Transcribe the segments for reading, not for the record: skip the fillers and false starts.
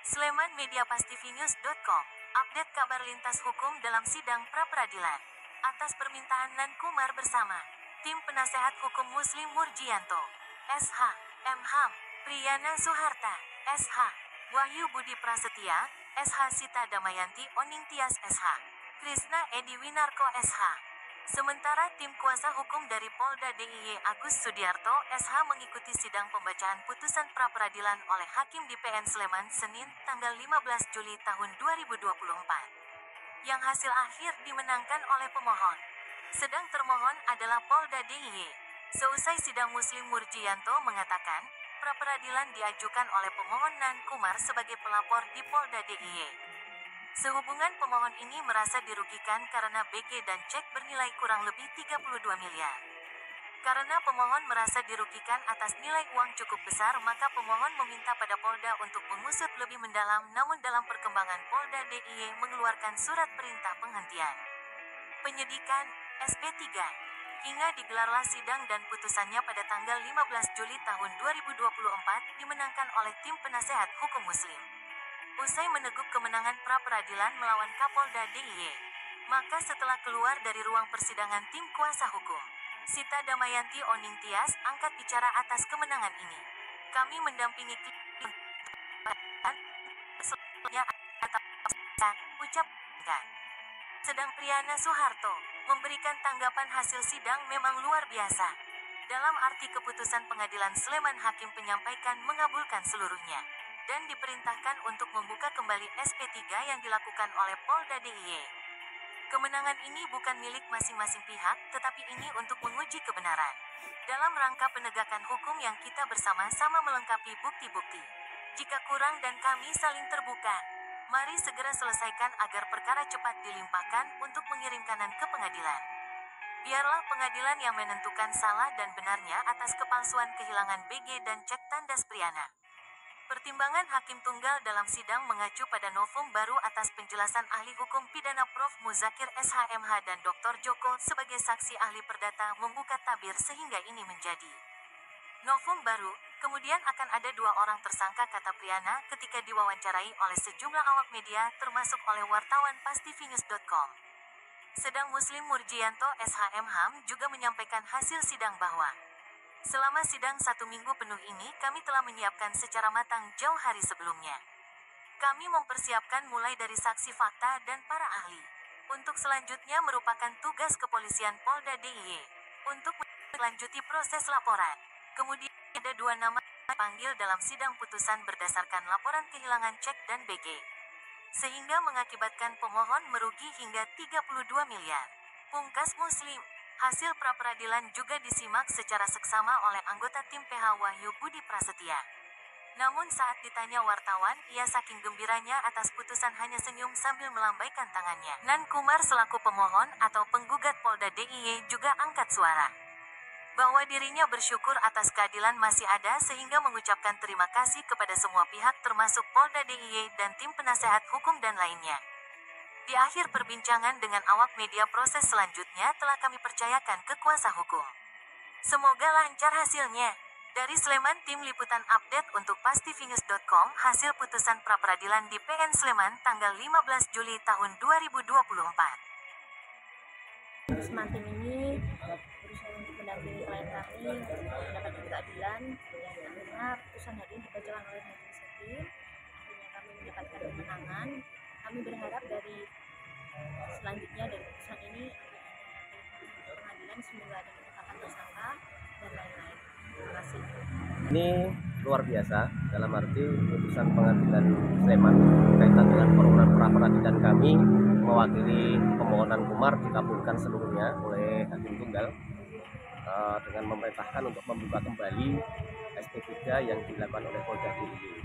Sleman Media Pastivinews.com. Update kabar lintas hukum dalam sidang pra-peradilan. Atas permintaan Nan Kumar bersama Tim Penasehat Hukum Muslim Murjianto, SH, M. Ham, Priyana Suharta, SH, Wahyu Budi Prasetya, SH Sita Damayanti Oning Tias SH, Krisna Edi Winarko SH. Sementara tim kuasa hukum dari Polda DIY Agus Sudiarto SH mengikuti sidang pembacaan putusan pra-peradilan oleh Hakim di PN Sleman Senin, tanggal 15 Juli tahun 2024. Yang hasil akhir dimenangkan oleh pemohon. Sedang termohon adalah Polda DIY. Seusai sidang Muslim Murjianto mengatakan, pra-peradilan diajukan oleh pemohon Nan Kumar sebagai pelapor di Polda DIY. Sehubungan pemohon ini merasa dirugikan karena BG dan cek bernilai kurang lebih 32 miliar. Karena pemohon merasa dirugikan atas nilai uang cukup besar, maka pemohon meminta pada Polda untuk mengusut lebih mendalam, namun dalam perkembangan Polda DIY mengeluarkan surat perintah penghentian penyidikan SP3. Hingga digelarlah sidang dan putusannya pada tanggal 15 Juli tahun 2024 dimenangkan oleh Tim Penasehat Hukum Muslim. Usai meneguk kemenangan pra-peradilan melawan Kapolda DIY, maka setelah keluar dari ruang persidangan tim kuasa hukum, Sita Damayanti Oning Tias angkat bicara atas kemenangan ini. Kami mendampingi ucapkan. Sedang Priyana Suharto memberikan tanggapan hasil sidang memang luar biasa. Dalam arti keputusan pengadilan Sleman, hakim penyampaikan mengabulkan seluruhnya dan diperintahkan untuk membuka kembali SP3 yang dilakukan oleh Polda DIY. Kemenangan ini bukan milik masing-masing pihak, tetapi ini untuk menguji kebenaran. Dalam rangka penegakan hukum yang kita bersama-sama melengkapi bukti-bukti. Jika kurang dan kami saling terbuka, mari segera selesaikan agar perkara cepat dilimpahkan untuk mengirimkanan ke pengadilan. Biarlah pengadilan yang menentukan salah dan benarnya atas kepalsuan kehilangan BG dan cek tandas Priyana. Pertimbangan Hakim Tunggal dalam sidang mengacu pada novum baru atas penjelasan ahli hukum pidana Prof. Muzakir SHMH dan Dr. Joko sebagai saksi ahli perdata membuka tabir sehingga ini menjadi novum baru. Kemudian akan ada 2 orang tersangka, kata Priyana ketika diwawancarai oleh sejumlah awak media termasuk oleh wartawan Pastivinews.com. Sedang Muslim Murjianto SHM juga menyampaikan hasil sidang bahwa selama sidang 1 minggu penuh ini kami telah menyiapkan secara matang jauh hari sebelumnya. Kami mempersiapkan mulai dari saksi fakta dan para ahli. Untuk selanjutnya merupakan tugas kepolisian Polda DIY untuk melanjuti proses laporan. Kemudian ada 2 nama dipanggil dalam sidang putusan berdasarkan laporan kehilangan cek dan BG. Sehingga mengakibatkan pemohon merugi hingga 32 miliar. Pungkas Muslim. Hasil pra-peradilan juga disimak secara seksama oleh anggota tim PH Wahyu Budi Prasetya. Namun saat ditanya wartawan, ia saking gembiranya atas putusan hanya senyum sambil melambaikan tangannya. Nan Kumar selaku pemohon atau penggugat Polda DIY juga angkat suara bahwa dirinya bersyukur atas keadilan masih ada, sehingga mengucapkan terima kasih kepada semua pihak termasuk Polda DIY dan tim penasehat hukum dan lainnya. Di akhir perbincangan dengan awak media, proses selanjutnya telah kami percayakan ke kuasa hukum. Semoga lancar hasilnya. Dari Sleman, Tim Liputan Update untuk Pastivinews.com. Hasil putusan pra-peradilan di PN Sleman tanggal 15 Juli tahun 2024. Sleman Tim ini berusaha untuk mendampingi klien kami mendapatkan keadilan, dan akhirnya putusan hari ini dibacakan oleh majelis hakim. Akhirnya kami mendapatkan kemenangan. Kami berharap dari selanjutnya dari putusan ini pengadilan semoga ada penetapan tersangka dan lain-lain. Terima kasih. Ini luar biasa dalam arti putusan pengadilan Sleman berkaitan dengan permohonan pra-peradilan kami mewakili pemohonan Kumar dikabulkan seluruhnya oleh Hakim Tunggal dengan memerintahkan untuk membuka kembali SP3 yang dilakukan oleh Polda DIY.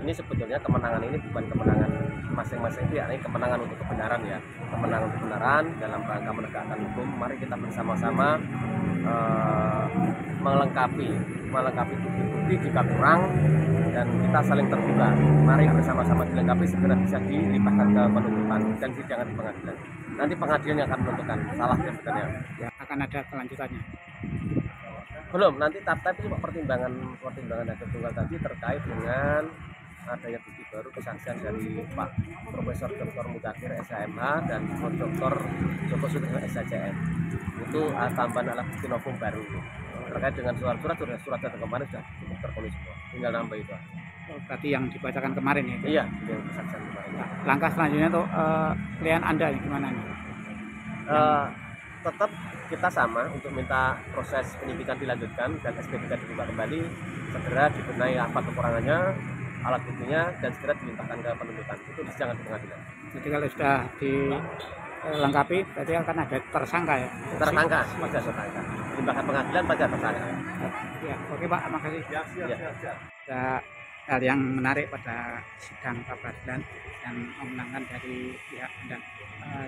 Ini sebetulnya kemenangan ini bukan kemenangan masing-masing pihak, ini kemenangan untuk kebenaran ya, kemenangan untuk kebenaran dalam rangka menegakkan hukum. Mari kita bersama-sama melengkapi bukti-bukti jika kurang, dan kita saling terbuka. Mari bersama-sama dilengkapi segera bisa dilimpahkan ke penuntutan dan sidangan di pengadilan. Nanti pengadilan yang akan menentukan salahnya benar ya. Akan ada kelanjutannya. Belum, nanti tapi cuma pertimbangan Hakim Tunggal tadi terkait dengan adanya bukti baru kesaksian dari Pak Profesor Dr. Mudakir SHMH dan Dr. Joko Sutrisno SHCM. Itu tambahan alat bukti novum baru terkait dengan surat kemarin sudah cukup terpenuhi semua, tinggal nambah itu. Oh, berarti yang dibacakan kemarin ya? Iya, yang kesaksian kemarin. Nah, langkah selanjutnya tuh klien Anda gimana nih? Tetap kita sama untuk minta proses penyidikan dilanjutkan dan SP3 dibuka kembali, segera dibenahi apa kekurangannya, alat buktinya, dan segera dilimpahkan ke penuntutan. Itu persidangan di pengadilan. Jadi kalau sudah dilengkapi berarti akan ada tersangka ya? Tersangka, pada tersangka. Dilimpahkan pengadilan pada tersangka. Ya, oke Pak, makasih. Ada hal yang menarik pada sidang pra-peradilan yang memenangkan dari pihak Anda.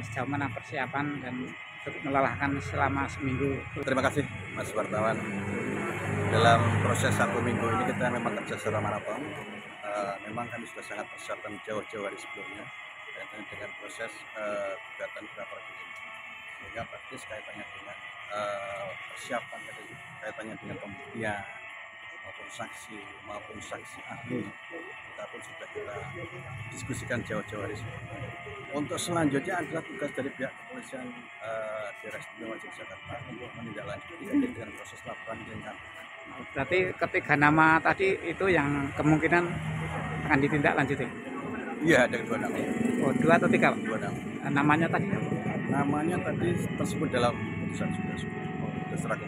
Sejauh mana persiapan dan melelahkan selama seminggu? Terima kasih Mas wartawan. Dalam proses 1 minggu ini kita memang kerja secara maraton. Memang kami sudah sangat persiapkan jauh-jauh hari sebelumnya kaitannya dengan proses gugatan pra-peradilan. Sehingga praktis kaitannya dengan persiapan kaitannya dengan pembuktian maupun saksi ahli kita pun sudah kita diskusikan jauh-jauh hari sebelumnya. Untuk selanjutnya adalah tugas dari pihak kepolisian daerah istimewa Yogyakarta untuk menindaklanjuti dengan proses laporan dengan. Berarti ketiga nama tadi itu yang kemungkinan akan ditindaklanjuti? Iya, ada 2 nama. Oh, 2 atau 3? 2 nama. Namanya tadi? Namanya tadi tersebut dalam putusan sudah terserah ke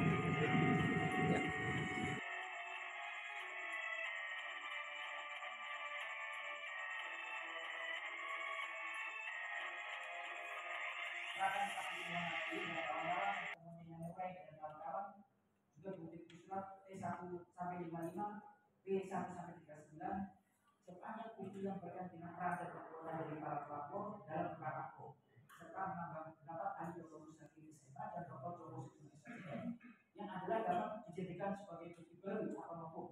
sepanjang bukti yang berkaitan dengan peran dan perbuatan dari para pelapor dalam perkara aku serta menambah pendapat ahli Dr. Sakti SMA dan Dr. Joko Sutrisno SHM yang adalah dapat dijadikan sebagai bukti baru atau novum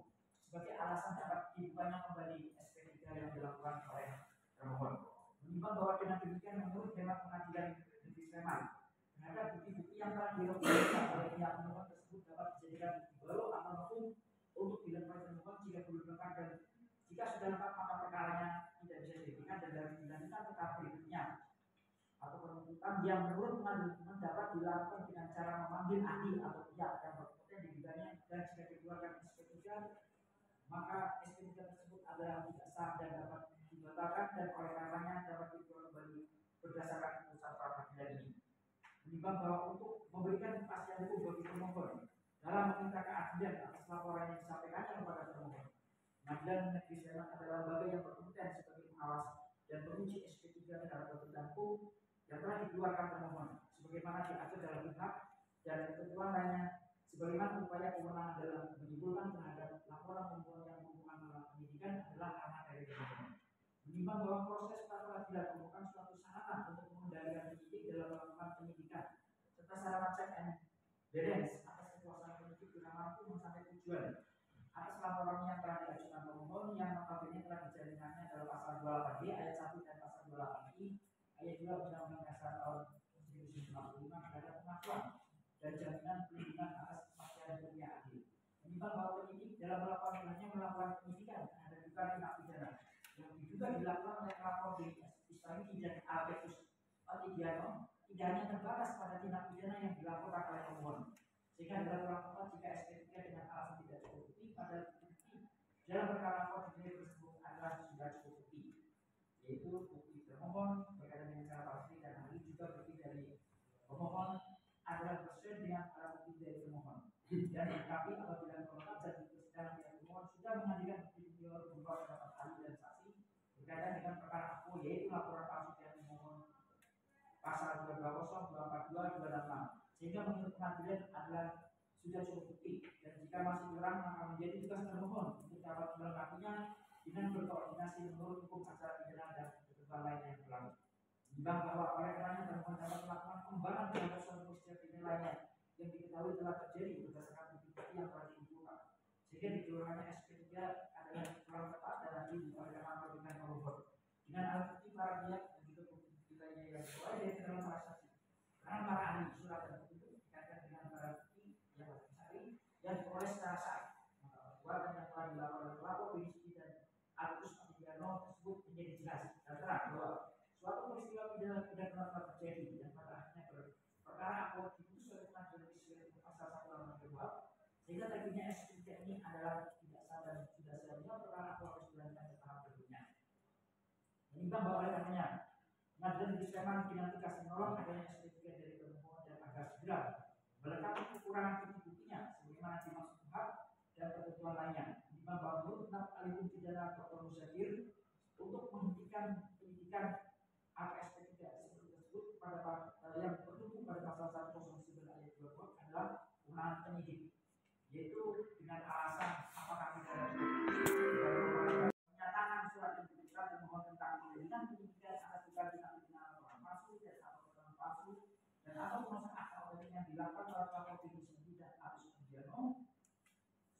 sebagai alasan dapat dibukanya kembali SP3 yang dilakukan oleh termohon. Menimbang bahwa dengan demikian menurut hemat pengadilan negeri Sleman terhadap bukti-bukti yang telah direkomendasikan oleh pihak pemohon tersebut dapat dijadikan bukti baru atau novum untuk dilengkapi termohon jika belum lengkap dan jika sudah lengkap maka perkaranya tidak bisa dihentikan dan dalam dilanjutkan ke tahap berikutnya atau penuntutan yang menurut pengadilan dapat dilakukan dengan cara memanggil ahli atau pihak yang berpotensi digugahnya dan jika dikeluarkan SP3 maka SP3 tersebut adalah tidak sah dan dapat dibatalkan dan oleh karenanya dapat dijual kembali berdasarkan putusan pra-peradilan ini. Menimbang bahwa untuk memberikan kepastian hukum bagi pemohon dalam meminta keadilan atas laporan yang disampaikannya kepada pemohon, Pengadilan Negeri Sleman adalah lembaga yang berkompeten sebagai pengawas dan penguji SP3 terhadap perbuatan hukum yang telah dikeluarkan pemohon, sebagaimana diatur dalam kitab dan ketentuan lainnya, sebagaimana upaya kewenangan dalam menyimpulkan terhadap laporan pemohon yang berhubungan dengan penyidikan adalah ranah dari pemohon. Menimbang bahwa proses pra-peradilan merupakan suatu sarana untuk mengendalikan penyidik dalam melakukan penyidikan serta sarana check and balance atas kekuasaan penyidik guna mampu mencapai tujuan atas laporan yang telah diajukan pemohon yang notabene telah dijalinkannya dalam pasal 28D ayat 1 dan pasal 28I ayat 2 Undang-Undang Dasar tahun 1945 terhadap pengakuan dan jaminan perlindungan atas kepastian hukum yang adil. Menimbang bahwa penyidik dalam melakukan penyidikan terhadap dugaan tindak pidana yang diduga dilakukan oleh pelapor di Islami dan Albertus Otidiano tidak hanya terbatas pada tindak pidana yang dilakukan oleh pemohon, sehingga dalam melakukan jika SP3 dengan alasan tidak cukup bukti pada bukti dalam perkara koordinir tersebut adalah sudah cukup bukti, yaitu bukti termohon berkaitan dengan cara pasti dan ahli juga bukti dari pemohon adalah sesuai dengan para bukti dari pemohon dan dilengkapi apabila pemohon dan persidangan yang pemohon sudah mengajukan bukti berupa pendapat ahli dan saksi berkaitan dengan perkara aku, yaitu laporan palsu dari pemohon pasal 220, 242, 286, sehingga menurut pengadilan adalah sudah cukup bukti dan jika masih kurang maka menjadi tugas termohon untuk dapat melengkapinya dengan berkoordinasi menurut hukum acara pidana dan ketentuan lain yang berlaku. Menimbang bahwa oleh karenanya termohon dapat melakukan pengembangan terhadap suatu peristiwa pidana lainnya yang diketahui telah terjadi berdasarkan bukti-bukti yang telah dikumpulkan, sehingga dikeluarkannya SP3 adalah kurang tepat dan nanti oleh karena dengan pemohon dengan alat bukti para pihak dan juga bukti lainnya yang sesuai dari keterangan para saksi. Karena para ahli surat dan bukti dikaitkan dengan barang bukti yang dicari yang diperoleh secara sah, maka perbuatan yang telah dilakukan oleh pelapor Biniski dan Albertus Otidiano Menimbang bahwa oleh karenanya Pengadilan Negeri Sleman dinamika menolak adanya SP3 dari termohon dan agar segera melengkapi kekurangan bukti-buktinya sebagaimana dimaksud hak dan ketentuan lainnya. Menimbang bahwa menurut ahli pidana Dr. Musyakir untuk menghentikan penyidikan agar SP3 seperti tersebut pada yang tertutup pada pasal 109 ayat 2 adalah kewenangan penyidik, yaitu dengan alasan apakah pidana menyatakan surat yang diberikan termohon tentang pemilihan penyidikan atas dugaan tindak pidana laporan palsu dan atau keterangan palsu dan atau perusahaan akta audit yang dilakukan oleh pelapor Beni Sandi dan Agus Sugiarno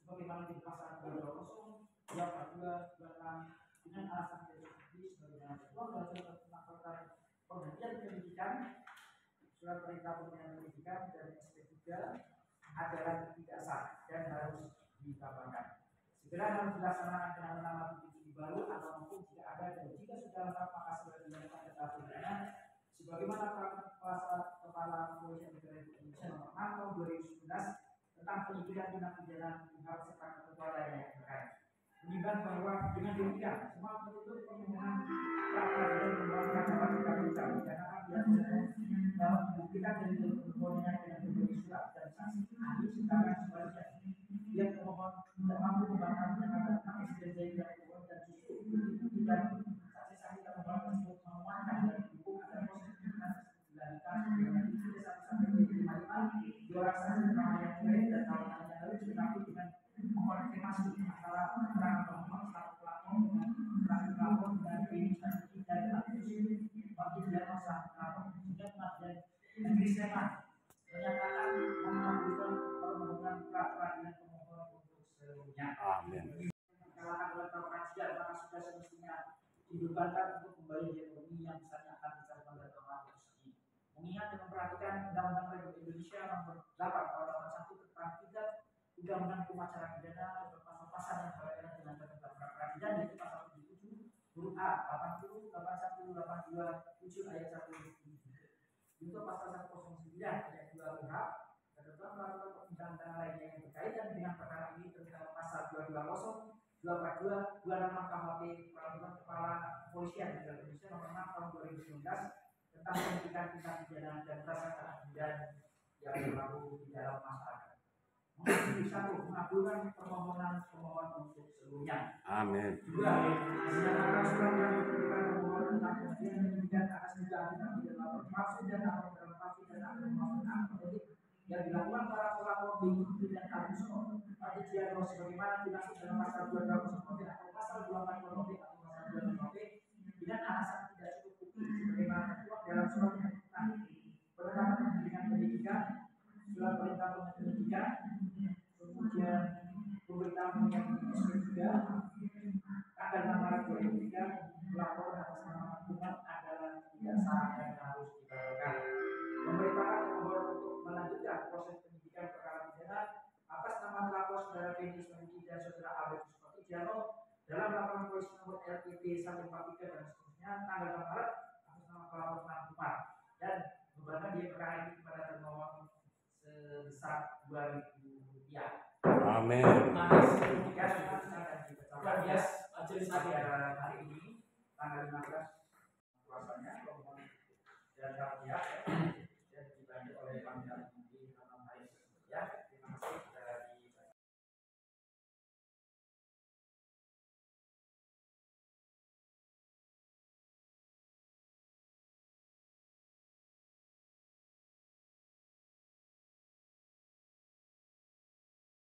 sebagaimana di pasal 220 22 26 dengan alasan tidak terbukti sebagaimana ketentuan dalam surat tentang pergantian penyidikan, surat perintah pemberian penyidikan dan SP3 adalah tidak sah dan harus dikabarkan. Segera harus dilaksanakan dengan menambah bukti baru atau mungkin jika ada dan jika sudah lengkap maka segera dilakukan ke tahap berikutnya sebagaimana peraturan Kepala Kepolisian Negara Republik Indonesia nomor 6 tahun 2019 tentang penyidikan tindak pidana pihak serta ketentuan lainnya yang terkait. Menimbang bahwa dengan demikian semua penuntut permohonan pra-peradilan permohonan dapat dikabulkan karena dia dapat membuktikan dari permohonannya dengan berbagai surat dan saksi ahli sedangkan sebaliknya dia termohon tidak mampu membantah menyatakan tentang eksistensi dari permohonan dan justru membuktikan saksi-saksi termohon tersebut menguatkan dan mendukung agar proses penyidikan dilanjutkan dengan tidak sampai 2 orang saksi bernama yang lain dan kawan-kawannya lalu tetapi dengan mengkonfirmasi antara keterangan pemohon selaku pelapor dengan keterangan pelapor dari Beni Sandi dan Agus Sugiarno selaku pelapor sehingga Pengadilan Negeri Sleman menyatakan mengabulkan permohonan pra-peradilan pemohon untuk seluruhnya. Amin. Kalahkan oleh pra-peradilan maka sudah semestinya dibebankan untuk membayar ekonomi yang misalnya akan dicarikan oleh pemohon ini. Mengingat dan memperhatikan Undang-Undang Republik Indonesia nomor 8 tahun 81 tentang Undang-Undang Hukum Acara Pidana atau pasal-pasal yang berkaitan dengan ketentuan pra-peradilan yaitu pasal 77 huruf A 80 81 82 7 ayat 1 untuk pasal 109 ayat 2 huruf ketentuan peraturan perundang-undangan lainnya yang berkaitan dengan perkara ini terutama pasal 220 242 26 KUHP Peraturan Kepala Kepolisian Negara Indonesia nomor 6 tahun 2019 tentang penyidikan tindak pidana dan prasangka dan yang berlaku di dalam masyarakat. Satu, mengabulkan permohonan pemohon untuk seluruhnya. Amin. Dua, menyatakan surat yang diberikan pemohon tentang penyidikan penyidikan atas dugaan tindak pidana laporan palsu dan atau keterangan palsu dan atau pemohonan politik yang dilakukan para pelapor Beni dan Agus Sugiarno sebagaimana dimaksud dalam pasal 220 KUHP atau pasal 24 KUHP atau pasal 26 KUHP dengan alasan tidak cukup bukti sebagaimana tertuang dalam surat tentang penetapan pendidikan pendidikan, surat perintah penyidikan, kemudian pemberitahuan yang SP3 tanggal 6 Maret 2003 laporan atas nama hukuman adalah tidak sah dan harus dibatalkan. Memerintahkan termohon untuk melanjutkan proses penyidikan perkara pidana atas nama terlapor saudara Beni Sandi dan saudara Agus Sugiarno dalam laporan polisi nomor LPP 143 dan seterusnya tanggal 6 Maret atas nama pelapor Umar dan bebankan dia perkara ini kepada termohon sebesar Rp2.000. Amin. Luar biasa majelis hari ini tanggal 15 puasanya dan pihak